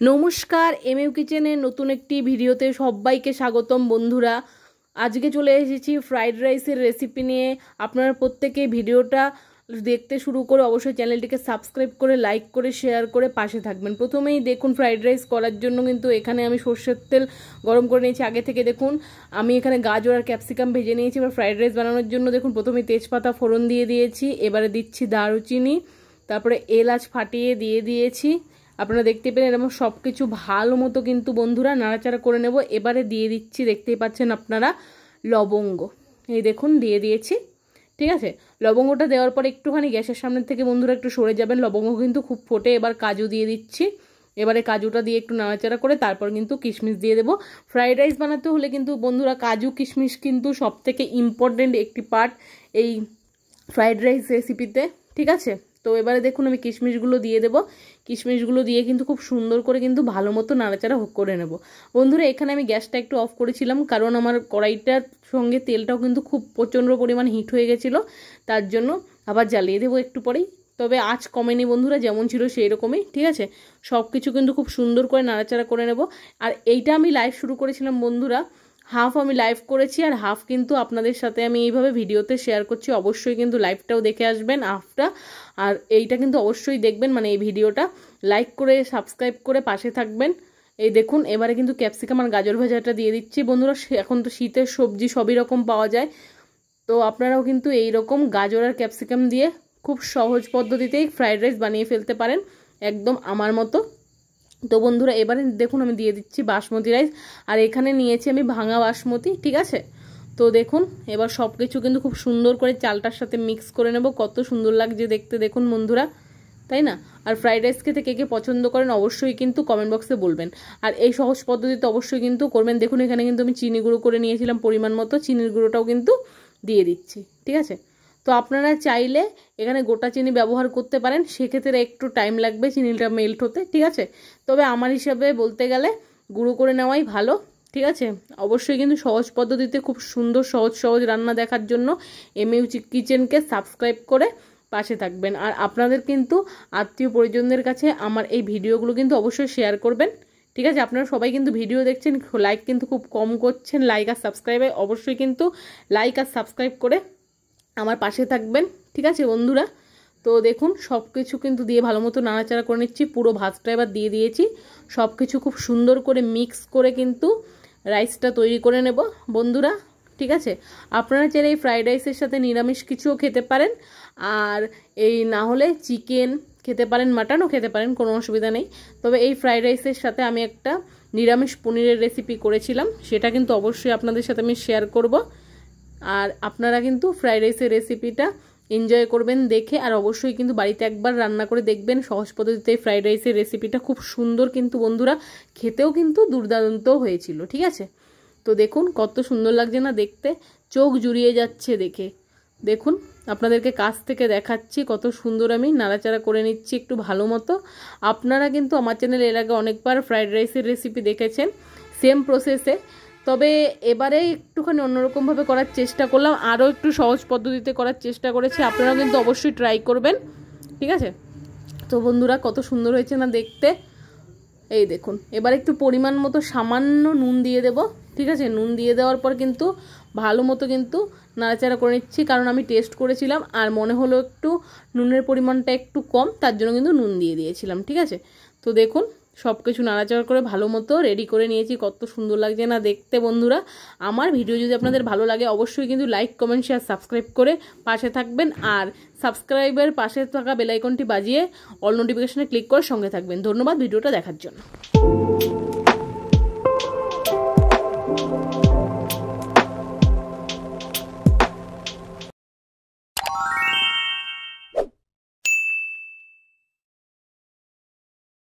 নমস্কার, এমইউ কিচেনের নতুন একটি ভিডিওতে সবাইকে স্বাগতম। বন্ধুরা, আজকে চলে এসেছি ফ্রাইড রাইসের রেসিপি নিয়ে। আপনারা প্রত্যেকে ভিডিওটা দেখতে শুরু করে অবশ্যই চ্যানেলটিকে সাবস্ক্রাইব করে লাইক করে শেয়ার করে পাশে থাকবেন। প্রথমেই দেখুন, ফ্রাইড রাইস করার জন্য কিন্তু এখানে আমি সর্ষের তেল গরম করে নিয়েছি। আগে থেকে দেখুন আমি এখানে গাজর আর ক্যাপসিকাম ভেজে নিয়েছি। এবার ফ্রাইড রাইস বানানোর জন্য দেখুন প্রথমে তেজপাতা ফোড়ন দিয়ে দিয়েছি। এবারে দিচ্ছি দারুচিনি, তারপরে এলাচ ফাটিয়ে দিয়ে দিয়েছি। আপনারা দেখতে পেলেন এবং সব কিছু ভালো মতো কিন্তু বন্ধুরা নাড়াচাড়া করে নেব। এবারে দিয়ে দিচ্ছি, দেখতেই পাচ্ছেন আপনারা, লবঙ্গ। এই দেখুন দিয়ে দিয়েছি, ঠিক আছে। লবঙ্গটা দেওয়ার পর একটুখানি গ্যাসের সামনে থেকে বন্ধুরা একটু সরে যাবেন, লবঙ্গ কিন্তু খুব ফোটে। এবার কাজু দিয়ে দিচ্ছি। এবারে কাজুটা দিয়ে একটু নাড়াচাড়া করে তারপর কিন্তু কিশমিশ দিয়ে দেবো। ফ্রাইড রাইস বানাতে হলে কিন্তু বন্ধুরা কাজু কিশমিশ কিন্তু সব থেকে ইম্পর্টেন্ট একটি পার্ট এই ফ্রাইড রাইস রেসিপিতে, ঠিক আছে। তো এবারে দেখুন আমি কিশমিশগুলো দিয়ে দেবো। কিশমিশগুলো দিয়ে কিন্তু খুব সুন্দর করে কিন্তু ভালো মতো নাড়াচাড়া করে নেব। বন্ধুরা, এখানে আমি গ্যাসটা একটু অফ করেছিলাম কারণ আমার কড়াইটার সঙ্গে তেলটাও কিন্তু খুব প্রচণ্ড পরিমাণ হিট হয়ে গেছিলো, তার জন্য আবার জ্বালিয়ে দেবো একটু পরেই। তবে আঁচ কমেনি বন্ধুরা, যেমন ছিল সেই রকমই, ঠিক আছে। সব কিছু কিন্তু খুব সুন্দর করে নাড়াচাড়া করে নেব। আর এইটা আমি লাইভ শুরু করেছিলাম বন্ধুরা, হাফ আমি লাইভ করেছি আর হাফ কিন্তু আপনাদের সাথে আমি এইভাবে ভিডিওতে শেয়ার করছি। অবশ্যই কিন্তু লাইভটাও দেখে আসবেন হাফটা, আর এইটা কিন্তু অবশ্যই দেখবেন, মানে এই ভিডিওটা লাইক করে সাবস্ক্রাইব করে পাশে থাকবেন। এই দেখুন এবারে কিন্তু ক্যাপসিকাম আর গাজর ভাজাটা দিয়ে দিচ্ছি। বন্ধুরা, এখন তো শীতের সবজি সবই রকম পাওয়া যায়, তো আপনারাও কিন্তু এই রকম গাজর আর ক্যাপসিকাম দিয়ে খুব সহজ পদ্ধতিতেই ফ্রাইড রাইস বানিয়ে ফেলতে পারেন, একদম আমার মতো। তো বন্ধুরা, এবারে দেখুন আমি দিয়ে দিচ্ছি বাসমতি রাইস, আর এখানে নিয়েছি আমি ভাঙা বাসমতি, ঠিক আছে। তো দেখুন এবার সব কিছু কিন্তু খুব সুন্দর করে চালটার সাথে মিক্স করে নেব। কত সুন্দর লাগছে দেখতে দেখুন বন্ধুরা, তাই না? আর ফ্রাইড রাইস খেতে কে কে পছন্দ করেন অবশ্যই কিন্তু কমেন্ট বক্সে বলবেন, আর এই সহজ পদ্ধতিতে অবশ্যই কিন্তু করবেন। দেখুন এখানে কিন্তু আমি চিনি গুঁড়ো করে নিয়েছিলাম পরিমাণ মতো, চিনির গুঁড়োটাও কিন্তু দিয়ে দিচ্ছি, ঠিক আছে। তো আপনারা চাইলে এখানে গোটা চিনি ব্যবহার করতে পারেন, সেক্ষেত্রে একটু টাইম লাগবে চিনিটা মেল্ট হতে, ঠিক আছে। তবে আমার হিসাবে বলতে গেলে গুঁড়ো করে নেওয়াই ভালো, ঠিক আছে। অবশ্যই কিন্তু সহজ পদ্ধতিতে খুব সুন্দর সহজ রান্না দেখার জন্য এমইউ কিচেনকে সাবস্ক্রাইব করে পাশে থাকবেন। আর আপনাদের কিন্তু আত্মীয় পরিজনদের কাছে আমার এই ভিডিওগুলো কিন্তু অবশ্যই শেয়ার করবেন, ঠিক আছে। আপনারা সবাই কিন্তু ভিডিও দেখছেন, লাইক কিন্তু খুব কম করছেন। লাইক আর সাবস্ক্রাইবে অবশ্যই কিন্তু লাইক আর সাবস্ক্রাইব করে আমার পাশে থাকবেন, ঠিক আছে বন্ধুরা। তো দেখুন সব কিছু কিন্তু দিয়ে ভালো মতো নাড়াচাড়া করে নিচ্ছি। পুরো ভাতটা এবার দিয়ে দিয়েছি। সব কিছু খুব সুন্দর করে মিক্স করে কিন্তু রাইসটা তৈরি করে নেব বন্ধুরা, ঠিক আছে। আপনারা চাইলে এই ফ্রাইড রাইসের সাথে নিরামিষ কিছুও খেতে পারেন, আর এই না হলে চিকেন খেতে পারেন, মাটনও খেতে পারেন, কোনো অসুবিধা নেই। তবে এই ফ্রাইড রাইসের সাথে আমি একটা নিরামিষ পনিরের রেসিপি করেছিলাম, সেটা কিন্তু অবশ্যই আপনাদের সাথে আমি শেয়ার করব। আর আপনারা কিন্তু ফ্রাইড রাইসের রেসিপিটা এনজয় করবেন দেখে, আর অবশ্যই কিন্তু বাড়িতে একবার রান্না করে দেখবেন। সহজ পদ্ধতিতে ফ্রাইড রাইসের রেসিপিটা খুব সুন্দর কিন্তু বন্ধুরা, খেতেও কিন্তু দুর্দান্ত হয়েছিল, ঠিক আছে। তো দেখুন কত সুন্দর লাগছে না দেখতে, চোখ জুড়িয়ে যাচ্ছে দেখে। দেখুন আপনাদেরকে কাছ থেকে দেখাচ্ছি কত সুন্দর আমি নাড়াচাড়া করে নিচ্ছি একটু ভালো মতো। আপনারা কিন্তু আমার চ্যানেলে এর আগে অনেকবার ফ্রাইড রাইসের রেসিপি দেখেছেন সেম প্রসেসে, তবে এবারে একটুখানি অন্যরকমভাবে করার চেষ্টা করলাম, আরও একটু সহজ পদ্ধতিতে করার চেষ্টা করেছি। আপনারাও কিন্তু অবশ্যই ট্রাই করবেন, ঠিক আছে। তো বন্ধুরা কত সুন্দর হয়েছে না দেখতে। এই দেখুন এবার একটু পরিমাণ মতো সামান্য নুন দিয়ে দেব, ঠিক আছে। নুন দিয়ে দেওয়ার পর কিন্তু ভালো মতো কিন্তু নাড়াচাড়া করে নিচ্ছি, কারণ আমি টেস্ট করেছিলাম আর মনে হলো একটু নুনের পরিমাণটা একটু কম, তার জন্য কিন্তু নুন দিয়ে দিয়েছিলাম, ঠিক আছে। তো দেখুন সব কিছু নাড়াচাড়া করে ভালো মতো রেডি করে নিয়েছি। কত সুন্দর লাগছে না দেখতে বন্ধুরা। আমার ভিডিও যদি আপনাদের ভালো লাগে অবশ্যই কিন্তু লাইক কমেন্ট শেয়ার সাবস্ক্রাইব করে পাশে থাকবেন, আর সাবস্ক্রাইবের পাশে থাকা বেল আইকনটি বাজিয়ে অল নোটিফিকেশনে ক্লিক করে সঙ্গে থাকবেন। ধন্যবাদ ভিডিওটা দেখার জন্য।